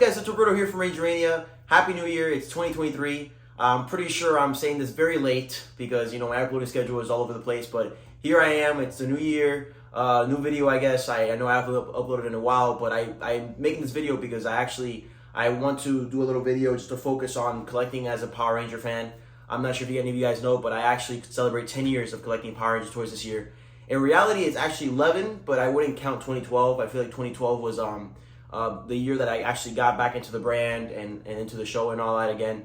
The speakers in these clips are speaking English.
guys, it's Roberto here from RangerMania. Happy New Year, it's 2023. I'm pretty sure I'm saying this very late because, my uploading schedule is all over the place, but here I am, it's the new year, new video I guess. I know I haven't uploaded in a while, but I'm making this video because I want to do a little video just to focus on collecting as a Power Ranger fan. I'm not sure if any of you guys know, but I actually celebrate 10 years of collecting Power Ranger toys this year. In reality, it's actually 11, but I wouldn't count 2012. I feel like 2012 was the year that I actually got back into the brand and into the show and all that again.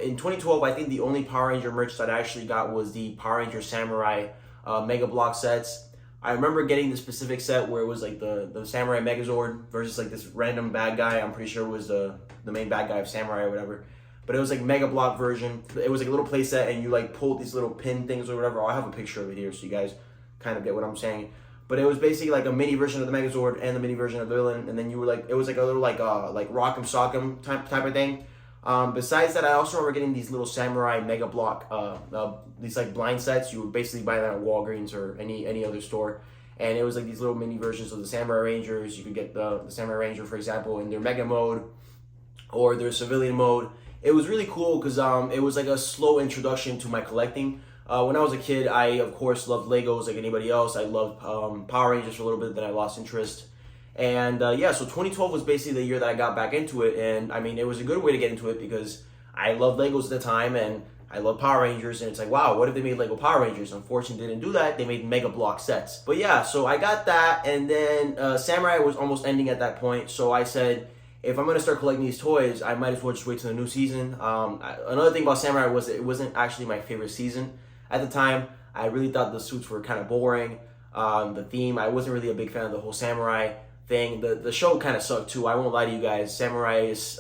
In 2012, I think the only Power Ranger merch that I actually got was the Power Ranger Samurai Mega Block sets. I remember getting the specific set where it was like the Samurai Megazord versus like this random bad guy. I'm pretty sure it was the main bad guy of Samurai or whatever. But it was like Mega Block version. It was like a little play set and you like pulled these little pin things or whatever. I'll have a picture of it here so you guys kind of get what I'm saying. But it was basically like a mini version of the Megazord and the mini version of the villain, and then you were like, it was like a little like Rock'em Sock'em type of thing. Besides that, I also remember getting these little Samurai Mega Block, these like blind sets. You would basically buy them at Walgreens or any other store, and it was like these little mini versions of the Samurai Rangers. You could get the Samurai Ranger, for example, in their Mega mode or their civilian mode. It was really cool because it was like a slow introduction to my collecting. When I was a kid, I, of course, loved Legos like anybody else. I loved Power Rangers for a little bit, then I lost interest. And yeah, so 2012 was basically the year that I got back into it. And I mean, it was a good way to get into it because I loved Legos at the time and I loved Power Rangers. And it's like, wow, what if they made Lego Power Rangers? Unfortunately, they didn't do that. They made Mega Block sets. But yeah, so I got that. And then Samurai was almost ending at that point. So I said, if I'm going to start collecting these toys, I might as well just wait till the new season. Another thing about Samurai was it wasn't actually my favorite season. At the time, I really thought the suits were kind of boring. The theme, I wasn't really a big fan of the whole Samurai thing. The show kind of sucked too. I won't lie to you guys. Samurai is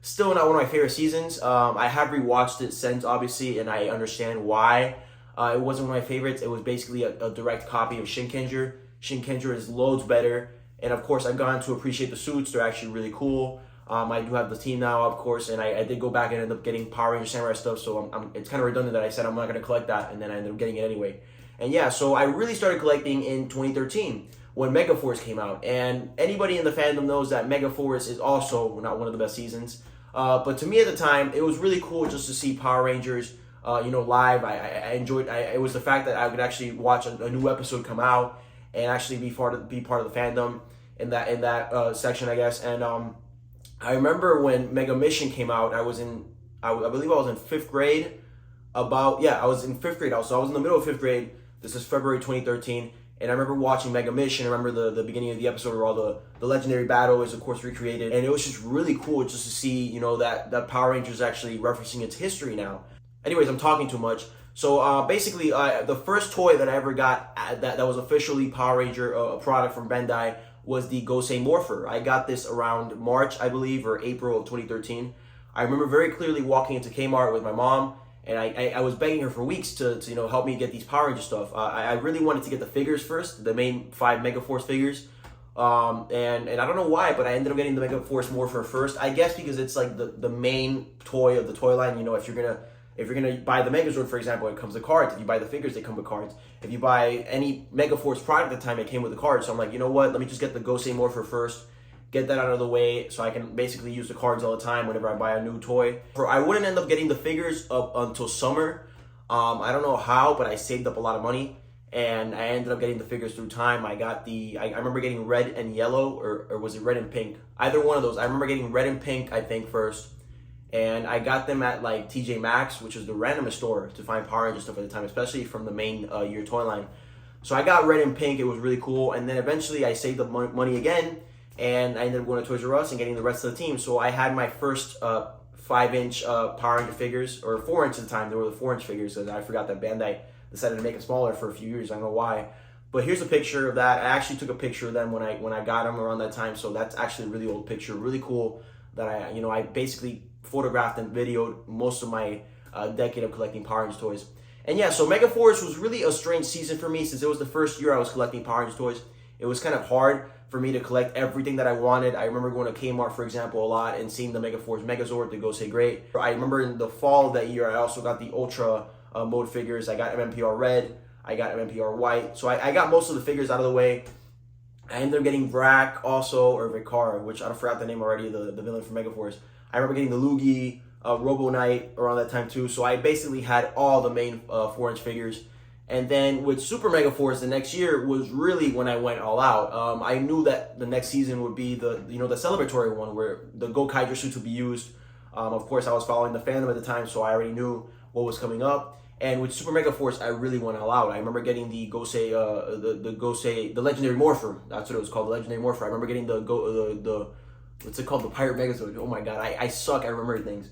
still not one of my favorite seasons. I have rewatched it since, obviously, and I understand why it wasn't one of my favorites. It was basically a direct copy of Shinkenger. Shinkenger is loads better. And of course, I've gotten to appreciate the suits. They're actually really cool. I do have the team now, of course, and I did go back and end up getting Power Ranger Samurai stuff, so it's kind of redundant that I said I'm not going to collect that, and then I ended up getting it anyway. And yeah, so I really started collecting in 2013 when Megaforce came out, and anybody in the fandom knows that Megaforce is also not one of the best seasons. But to me at the time, it was really cool just to see Power Rangers, live. I enjoyed. It was the fact that I could actually watch a new episode come out and actually be part of the fandom in that section, I guess, and I remember when Mega Mission came out, I believe I was in 5th grade. I was in 5th grade. I was in the middle of 5th grade. This is February 2013. And I remember watching Mega Mission. I remember the beginning of the episode where all the legendary battle is, of course, recreated. And it was just really cool just to see, that Power Rangers actually referencing its history now. Anyways, I'm talking too much. So basically, the first toy that I ever got that was officially Power Ranger, a product from Bandai, was the Gosei Morpher. I got this around March, I believe, or April of 2013. I remember very clearly walking into Kmart with my mom, and I was begging her for weeks to help me get these Power Ranger stuff. I really wanted to get the figures first, the main 5 Megaforce figures. And I don't know why, but I ended up getting the Megaforce Morpher first. I guess because it's like the main toy of the toy line. If you're gonna buy the Megazord, for example, it comes with cards. If you buy the figures, they come with cards. If you buy any Megaforce product at the time, it came with the cards. So I'm like, you know what? Let me just get the Gosei Morpher first, get that out of the way, so I can basically use the cards all the time whenever I buy a new toy. I wouldn't end up getting the figures up until summer. I don't know how, but I saved up a lot of money, and I ended up getting the figures through time. I remember getting red and yellow, or was it red and pink? Either one of those. I remember getting red and pink, I think, first. And I got them at like TJ Maxx, which is the randomest store to find Power Ranger stuff at the time, especially from the main year toy line. So I got red and pink. It was really cool. And then eventually I saved up money again, and I ended up going to Toys R Us and getting the rest of the team. So I had my first 5-inch Power Ranger figures, or 4-inch at the time. They were the 4-inch figures, because I forgot that Bandai decided to make them smaller for a few years. I don't know why. But here's a picture of that. I actually took a picture of them when I got them around that time. So that's actually a really old picture. Really cool that I basically photographed and videoed most of my decade of collecting Power Rangers toys. And yeah, so Megaforce was really a strange season for me since it was the first year I was collecting Power Rangers toys. It was kind of hard for me to collect everything that I wanted. I remember going to Kmart, for example, a lot and seeing the Megaforce Megazord, the Gosei Great. I remember in the fall of that year, I also got the Ultra mode figures. I got MMPR Red, I got MMPR White. So I got most of the figures out of the way. I ended up getting Vrak also, or Vicar, which I forgot the name already, the villain from Megaforce. I remember getting the Lugi, Robo Knight around that time too. So I basically had all the main 4-inch figures. And then with Super Megaforce, the next year was really when I went all out. I knew that the next season would be the celebratory one where the Gokaiger suits would be used. Of course, I was following the fandom at the time, so I already knew what was coming up. And with Super Megaforce, I really went all out. I remember getting the Gosei, the Legendary Morpher. That's what it was called, the Legendary Morpher. I remember getting the what's it called, the Pirate Megazord. Oh my god, I suck at remembering things.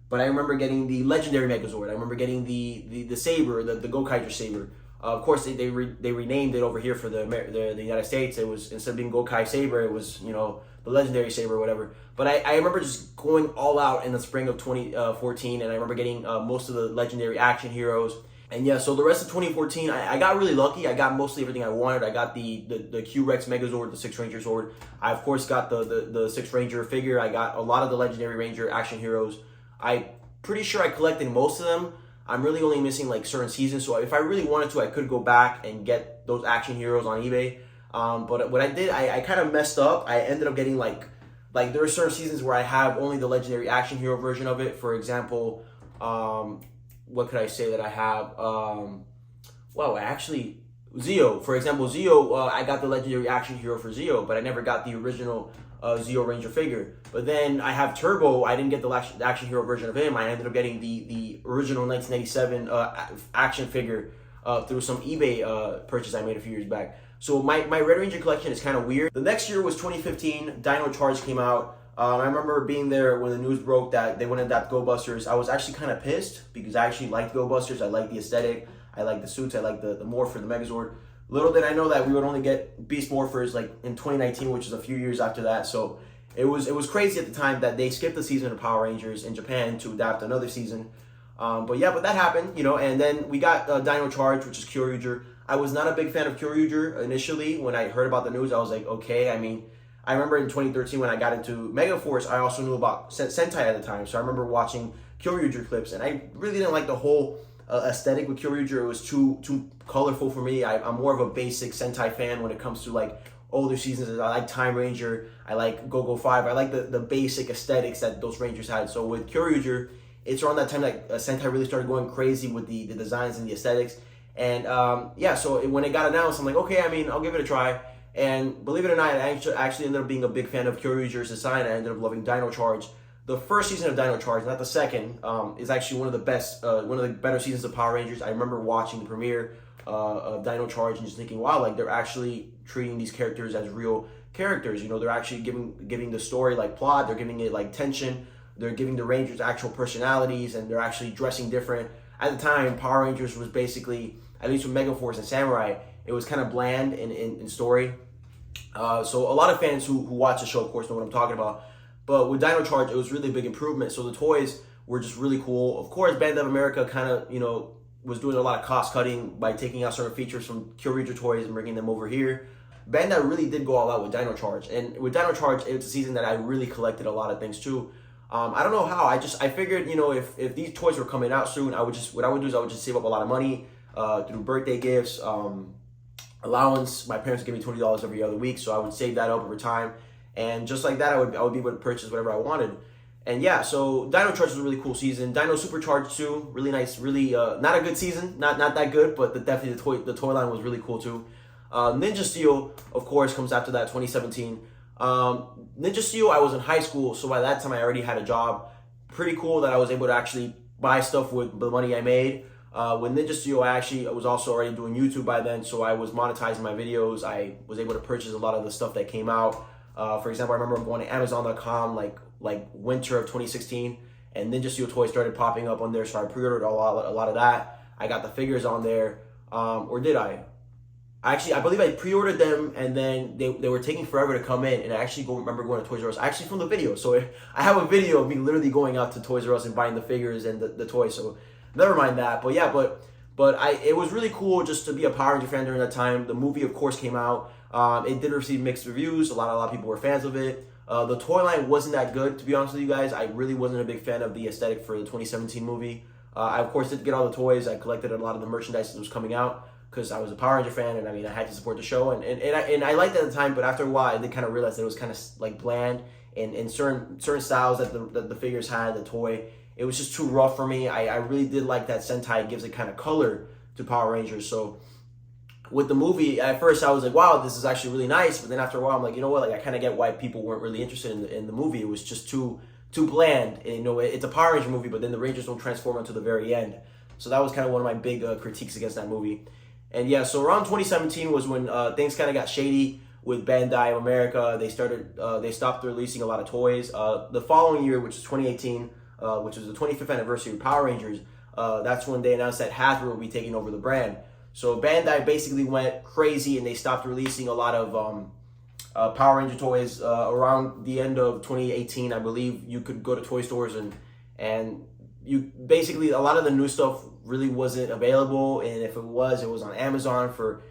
But I remember getting the Legendary Megazord. I remember getting the Saber, the Gokaiger Saber. Of course, they renamed it over here for the United States. It was, instead of being Gokai Saber, it was, the Legendary Saber or whatever. But I remember just going all out in the spring of 2014, and I remember getting most of the Legendary action heroes. And yeah, so the rest of 2014, I got really lucky. I got mostly everything I wanted. I got the Q-Rex Megazord, the 6 Ranger Sword. I, of course, got the 6 Ranger figure. I got a lot of the Legendary Ranger action heroes. I'm pretty sure I collected most of them. I'm really only missing like certain seasons. So if I really wanted to, I could go back and get those action heroes on eBay. But what I did, I kind of messed up. I ended up getting like there are certain seasons where I have only the Legendary action hero version of it. For example, what could I say that I have? Well, actually, Zeo. For example, Zeo, I got the Legendary action hero for Zeo, but I never got the original Zeo Ranger figure. But then I have Turbo. I didn't get the action hero version of him. I ended up getting the original 1987 action figure through some eBay purchase I made a few years back. So my Red Ranger collection is kind of weird. The next year was 2015. Dino Charge came out. I remember being there when the news broke that they wouldn't adapt Go Busters. I was actually kind of pissed because I actually liked Go Busters. I liked the aesthetic. I liked the suits. I liked the Morpher, the Megazord. Little did I know that we would only get Beast Morphers like in 2019, which is a few years after that. So it was crazy at the time that they skipped the season of Power Rangers in Japan to adapt another season. But that happened, and then we got Dino Charge, which is Kyoryuger. I was not a big fan of Kyoryuger initially. When I heard about the news, I was like, okay. I mean, I remember in 2013 when I got into Megaforce, I also knew about Sentai at the time. So I remember watching Kyoryuger clips, and I really didn't like the whole aesthetic with Kyoryuger. It was too colorful for me. I'm more of a basic Sentai fan when it comes to like older seasons. I like Time Ranger. I like Go-Go 5. I like the basic aesthetics that those Rangers had. So with Kyoryuger, it's around that time that Sentai really started going crazy with the designs and the aesthetics. And so when it got announced, I'm like, okay, I mean, I'll give it a try. And believe it or not, I actually ended up being a big fan of Kyoryuger's design. I ended up loving Dino Charge. The first season of Dino Charge, not the second, is actually one of the better seasons of Power Rangers. I remember watching the premiere of Dino Charge and just thinking, wow, like they're actually treating these characters as real characters. They're actually giving the story like plot. They're giving it like tension. They're giving the Rangers actual personalities, and they're actually dressing different. At the time, Power Rangers was basically, at least with Megaforce and Samurai, it was kind of bland in story. So a lot of fans who watch the show, of course, know what I'm talking about. But with Dino Charge, it was really a big improvement. So the toys were just really cool. Of course, Bandai America kind of, was doing a lot of cost cutting by taking out certain features from Kyoryuger toys and bringing them over here. Bandai really did go all out with Dino Charge. And with Dino Charge, it's a season that I really collected a lot of things too. I don't know how. I figured, if these toys were coming out soon, what I would do is I would just save up a lot of money through birthday gifts, allowance. My parents would give me $20 every other week, so I would save that up over time. And just like that, I would be able to purchase whatever I wanted. And yeah, so Dino Charge was a really cool season. Dino Supercharged too, really nice, really not a good season, not that good, but definitely the toy line was really cool too. Ninja Steel, of course, comes after that, 2017. Ninja Steel, I was in high school, so by that time I already had a job. Pretty cool that I was able to actually buy stuff with the money I made. With Ninja Steel, I was also already doing YouTube by then, so I was monetizing my videos. I was able to purchase a lot of the stuff that came out. For example, I remember going to Amazon.com like winter of 2016, and Ninja Steel toys started popping up on there, so I pre-ordered a lot of that. I got the figures on there, or did I? I believe I pre-ordered them, and then they were taking forever to come in, and I actually remember going to Toys R Us. I actually filmed a video, so I have a video of me literally going out to Toys R Us and buying the figures and the toys, so never mind that. But yeah, it was really cool just to be a Power Ranger fan during that time. The movie, of course, came out. It did receive mixed reviews. A lot of people were fans of it. The toy line wasn't that good, to be honest with you guys. I really wasn't a big fan of the aesthetic for the 2017 movie. I, of course, did get all the toys. I collected a lot of the merchandise that was coming out. because I was a Power Ranger fan, and I mean I had to support the show, and I liked it at the time, but after a while I did kind of realize that it was kind of like bland, and certain styles that the figures had, the toy, it was just too rough for me. I really did like that Sentai gives a kind of color to Power Rangers. So with the movie, at first I was like, wow, this is actually really nice, but then after a while I'm like, you know what, like I kind of get why people weren't really interested in the movie. It was just too bland, and, you know, it's a Power Ranger movie, but then the Rangers don't transform until the very end. So that was kind of one of my big critiques against that movie. And yeah, so around 2017 was when things kind of got shady with Bandai of America. They stopped releasing a lot of toys. The following year, which is 2018, which is the 25th anniversary of Power Rangers, that's when they announced that Hasbro would be taking over the brand. So Bandai basically went crazy, and they stopped releasing a lot of Power Ranger toys. Around the end of 2018, I believe, you could go to toy stores and you basically, a lot of the new stuff really wasn't available, and if it was on Amazon for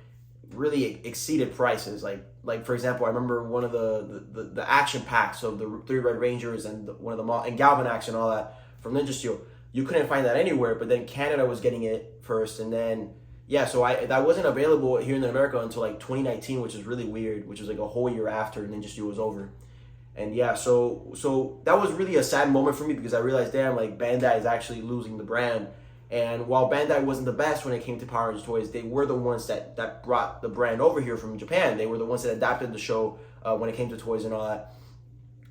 really exceeded prices. Like for example, I remember one of the action packs of the 3 Red Rangers and one of the and Galvanax and all that from Ninja Steel. You couldn't find that anywhere, but then Canada was getting it first, and then yeah, so that wasn't available here in America until like 2019, which is really weird, which was like a whole year after Ninja Steel was over. And yeah, so that was really a sad moment for me, because I realized, damn, like Bandai is actually losing the brand. And while Bandai wasn't the best when it came to Power Rangers toys, they were the ones that brought the brand over here from Japan. They were the ones that adapted the show when it came to toys and all that.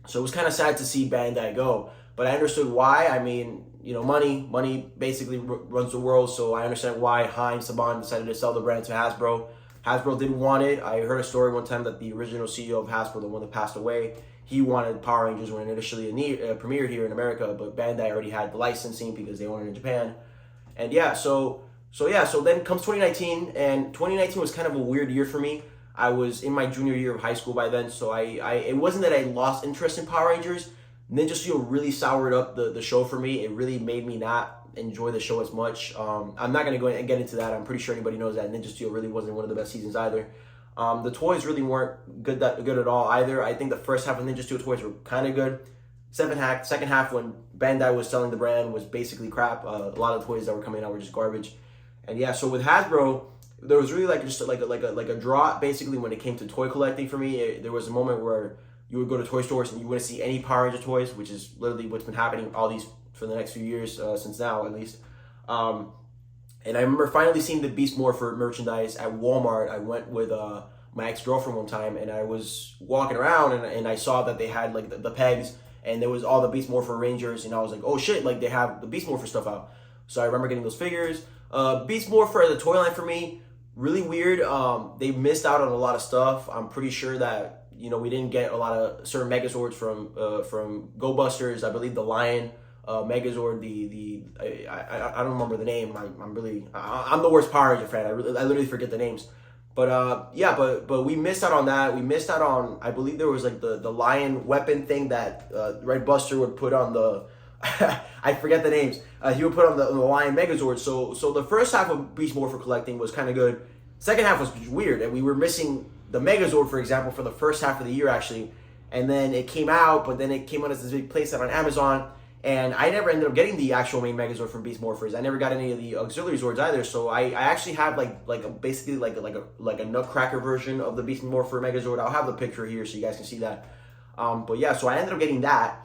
So it was kind of sad to see Bandai go, but I understood why. I mean, you know, money basically runs the world, so I understand why Heinz Saban decided to sell the brand to Hasbro. Hasbro didn't want it. I heard a story one time that the original CEO of Hasbro, the one that passed away, he wanted Power Rangers when it initially premiered here in America, but Bandai already had the licensing because they owned it in Japan. And yeah, so then comes 2019, and 2019 was kind of a weird year for me. I was in my junior year of high school by then, so it wasn't that I lost interest in Power Rangers. Ninja Steel really soured up the show for me. It really made me not enjoy the show as much. I'm not going to go and get into that. I'm pretty sure anybody knows that Ninja Steel really wasn't one of the best seasons either. The toys really weren't good at all either. I think the first half of Ninja Steel toys were kind of good. Second half, when Bandai was selling the brand, was basically crap. A lot of the toys that were coming out were just garbage. And yeah, so with Hasbro, there was really just like a drought basically when it came to toy collecting for me. There was a moment where you would go to toy stores and you wouldn't see any Power Ranger toys, which is literally what's been happening for the next few years, since now at least. And I remember finally seeing the Beast Morpher merchandise at Walmart. I went with my ex-girlfriend one time, and I was walking around, and I saw that they had like the pegs, and there was all the Beast Morpher Rangers, and I was like, oh shit, like they have the Beast Morpher stuff out. So I remember getting those figures. Beast Morpher as a toy line for me, really weird. They missed out on a lot of stuff. I'm pretty sure that, you know, we didn't get a lot of certain Megazords from Go Busters. I believe the Lion Megazord, I don't remember the name. I'm the worst Power Ranger fan. I literally forget the names. But yeah, but we missed out on that. We missed out on, I believe there was like the lion weapon thing that Red Buster would put on the I forget the names. He would put on the lion Megazord. So the first half of Beast Morpher collecting was kind of good. Second half was weird, and we were missing the Megazord, for example, for the first half of the year actually. And then it came out, but then it came out as this big playset on Amazon. And I never ended up getting the actual main Megazord from Beast Morphers. I never got any of the auxiliary Zords either. So I actually have basically a Nutcracker version of the Beast Morpher Megazord. I'll have the picture here so you guys can see that. But yeah, so I ended up getting that.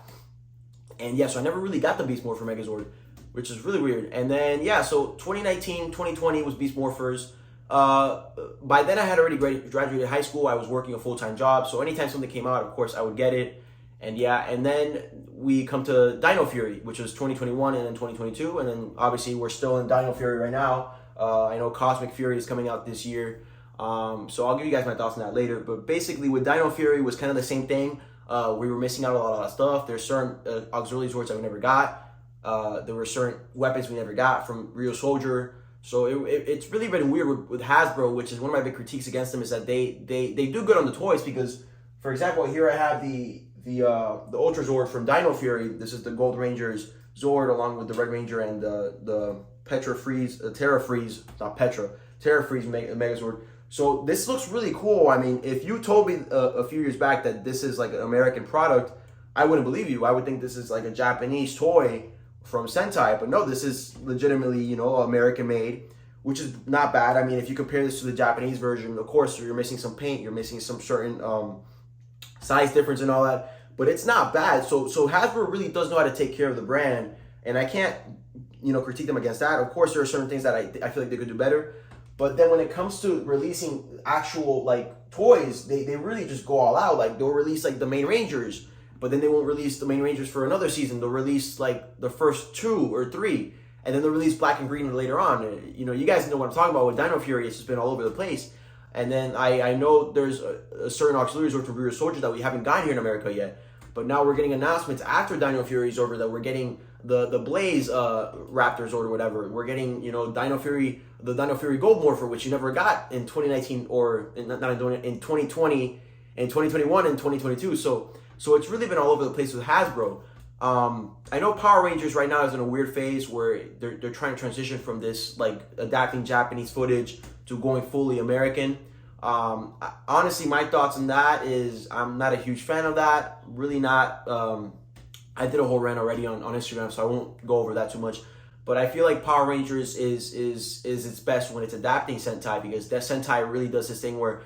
And yeah, so I never really got the Beast Morpher Megazord, which is really weird. And then yeah, so 2019, 2020 was Beast Morphers. By then I had already graduated high school. I was working a full-time job. So anytime something came out, of course, I would get it. And yeah, and then we come to Dino Fury, which was 2021 and then 2022. And then obviously we're still in Dino Fury right now. I know Cosmic Fury is coming out this year. So I'll give you guys my thoughts on that later. But basically with Dino Fury was kind of the same thing. We were missing out on a lot of stuff. There's certain auxiliary Zords that we never got. There were certain weapons we never got from Real Soldier. So it's really been weird with Hasbro, which is one of my big critiques against them, is that they do good on the toys because, for example, here I have the Ultra Zord from Dino Fury. This is the Gold Ranger's Zord along with the Red Ranger and the Terra Freeze Megazord. So this looks really cool. I mean, if you told me a few years back that this is like an American product, I wouldn't believe you. I would think this is like a Japanese toy from Sentai. But no, this is legitimately, you know, American made which is not bad. I mean, if you compare this to the Japanese version, of course, you're missing some paint, you're missing some certain size difference and all that, but it's not bad. So Hasbro really does know how to take care of the brand, and I can't, critique them against that. Of course, there are certain things that I feel like they could do better, but then when it comes to releasing actual like toys, they really just go all out. Like they'll release like the main Rangers, but then they won't release the main Rangers for another season. They'll release like the first 2 or 3, and then they'll release Black and Green later on. You guys know what I'm talking about with Dino Fury. It's just been all over the place. And then I know there's a certain auxiliary sword for Rear Soldier that we haven't gotten here in America yet. But now we're getting announcements after Dino Fury's over that we're getting the Blaze Raptors or whatever. We're getting, Dino Fury, the Dino Fury Gold Morpher, which you never got in 2019 or in 2020, in 2021 and 2022. So it's really been all over the place with Hasbro. I know Power Rangers right now is in a weird phase where they're trying to transition from this like adapting Japanese footage to going fully American. Honestly, my thoughts on that is I'm not a huge fan of that. Really not. I did a whole rant already on Instagram, so I won't go over that too much. But I feel like Power Rangers is its best when it's adapting Sentai, because that Sentai really does this thing where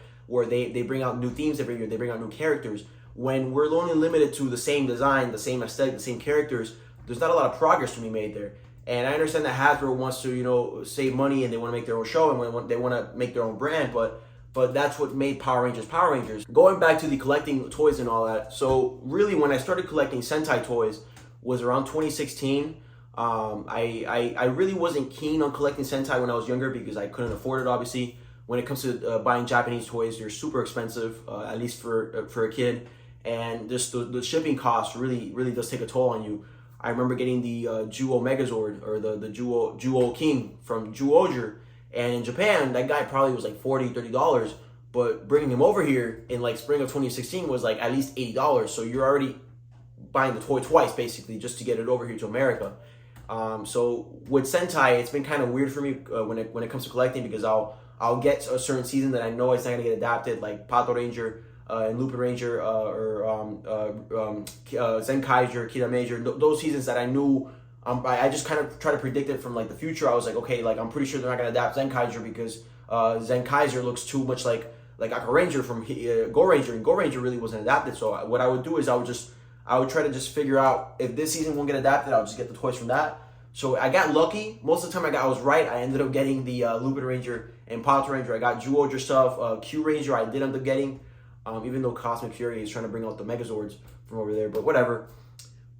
they bring out new themes every year, they bring out new characters. When we're only limited to the same design, the same aesthetic, the same characters, there's not a lot of progress to be made there. And I understand that Hasbro wants to, save money and they want to make their own show and they want to make their own brand, but that's what made Power Rangers Power Rangers. Going back to the collecting toys and all that, so really when I started collecting Sentai toys was around 2016. I really wasn't keen on collecting Sentai when I was younger because I couldn't afford it, obviously. When it comes to buying Japanese toys, they're super expensive, at least for a kid. And just the shipping cost really does take a toll on you. I remember getting the Juo Megazord or the Juo King from Juoger, and in Japan that guy probably was like $40-$30, but bringing him over here in like spring of 2016 was like at least $80. So you're already buying the toy twice basically just to get it over here to America. So with Sentai, it's been kind of weird for me when it comes to collecting, because I'll get a certain season that I know it's not gonna get adapted, like Pato Ranger and Lupin Ranger Zenkaiser, Kira Major, those seasons that I knew. I just kind of try to predict it from like the future. I was like, okay, like I'm pretty sure they're not gonna adapt Zenkaiser because Zenkaiser looks too much like Aka Ranger from Go Ranger, and Go Ranger really wasn't adapted. So what I would do is I would try to just figure out if this season won't get adapted, I'll just get the toys from that. So I got lucky. Most of the time I was right. I ended up getting the Lupin Ranger and Pato Ranger. I got Juoger stuff. Q Ranger I did end up getting. Even though Cosmic Fury is trying to bring out the Megazords from over there, but whatever.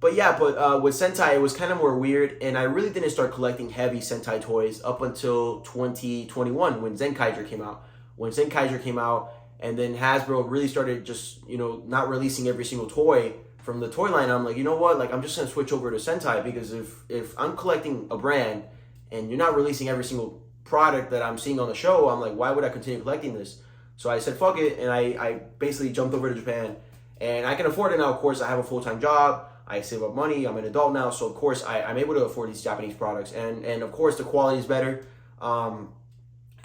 But yeah, with Sentai, it was kind of more weird, and I really didn't start collecting heavy Sentai toys up until 2021 when Zenkaiser came out. When Zenkaiser came out, and then Hasbro really started just, not releasing every single toy from the toy line, I'm like, you know what? Like, I'm just going to switch over to Sentai, because if I'm collecting a brand and you're not releasing every single product that I'm seeing on the show, I'm like, why would I continue collecting this? So I said, fuck it, and I basically jumped over to Japan. And I can afford it now, of course. I have a full-time job. I save up money. I'm an adult now. So, of course, I'm able to afford these Japanese products. And of course, the quality is better. And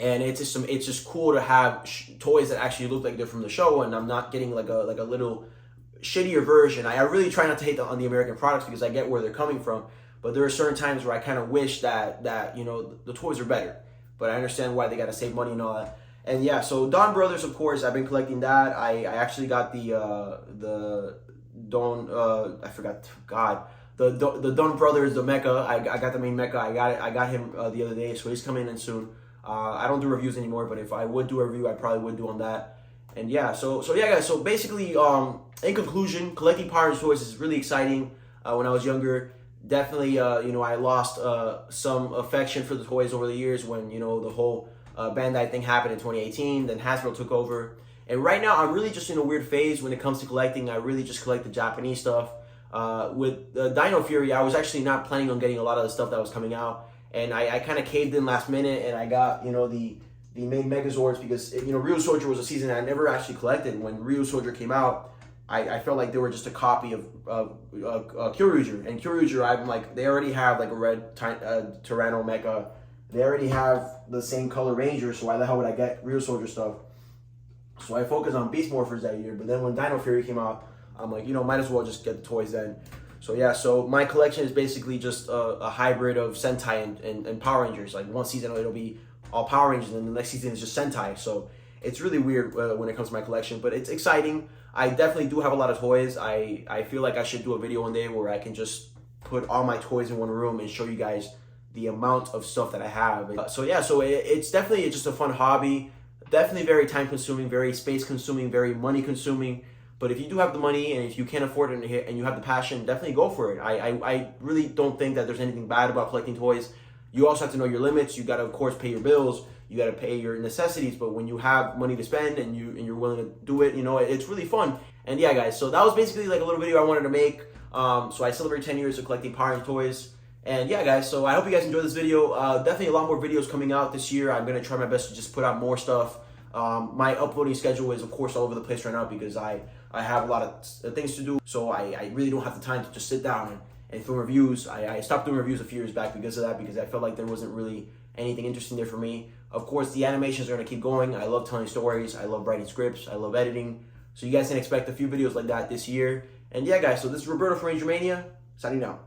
it's just cool to have toys that actually look like they're from the show, and I'm not getting like a little shittier version. I really try not to hate on the American products because I get where they're coming from. But there are certain times where I kind of wish that the toys are better. But I understand why they got to save money and all that. And yeah, so Don Brothers, of course, I've been collecting that. I actually got the Don, I forgot, God, the Don Brothers, the mecha. I got the main mecha. I got him the other day, so he's coming in soon. I don't do reviews anymore, but if I would do a review, I probably would do on that. And yeah, so yeah, guys. So basically, in conclusion, collecting Power Rangers toys is really exciting. When I was younger, definitely, I lost some affection for the toys over the years when the whole Bandai thing happened in 2018. Then Hasbro took over, and right now I'm really just in a weird phase when it comes to collecting. I really just collect the Japanese stuff. With Dino Fury, I was actually not planning on getting a lot of the stuff that was coming out, and I kind of caved in last minute, and I got the main Megazords because Real Soldier was a season I never actually collected. When Real Soldier came out, I felt like they were just a copy of Kyoryuger, and Kyoryuger, I'm like, they already have like a red Tyranno mecha. They already have the same color Ranger, so why the hell would I get Real Soldier stuff? So I focused on Beast Morphers that year, but then when Dino Fury came out, I'm like, might as well just get the toys then. So yeah, so my collection is basically just a hybrid of Sentai and Power Rangers. Like one season it'll be all Power Rangers, and the next season is just Sentai. So it's really weird when it comes to my collection, but it's exciting. I definitely do have a lot of toys. I feel like I should do a video one day where I can just put all my toys in one room and show you guys the amount of stuff that I have. So yeah, so it's definitely just a fun hobby. Definitely very time consuming, very space consuming, very money consuming. But if you do have the money and if you can't afford it and you have the passion, definitely go for it. I really don't think that there's anything bad about collecting toys. You also have to know your limits. You got to, of course, pay your bills. You got to pay your necessities. But when you have money to spend and you're willing to do it, you know, it's really fun. And yeah, guys, so that was basically like a little video I wanted to make. So I celebrate 10 years of collecting Power Rangers toys. And yeah, guys, so I hope you guys enjoyed this video. Definitely a lot more videos coming out this year. I'm going to try my best to just put out more stuff. My uploading schedule is, of course, all over the place right now because I have a lot of things to do. So I really don't have the time to just sit down and film reviews. I stopped doing reviews a few years back because of that, because I felt like there wasn't really anything interesting there for me. Of course, the animations are going to keep going. I love telling stories. I love writing scripts. I love editing. So you guys can expect a few videos like that this year. And yeah, guys, so this is Roberto from RangerMania, signing out.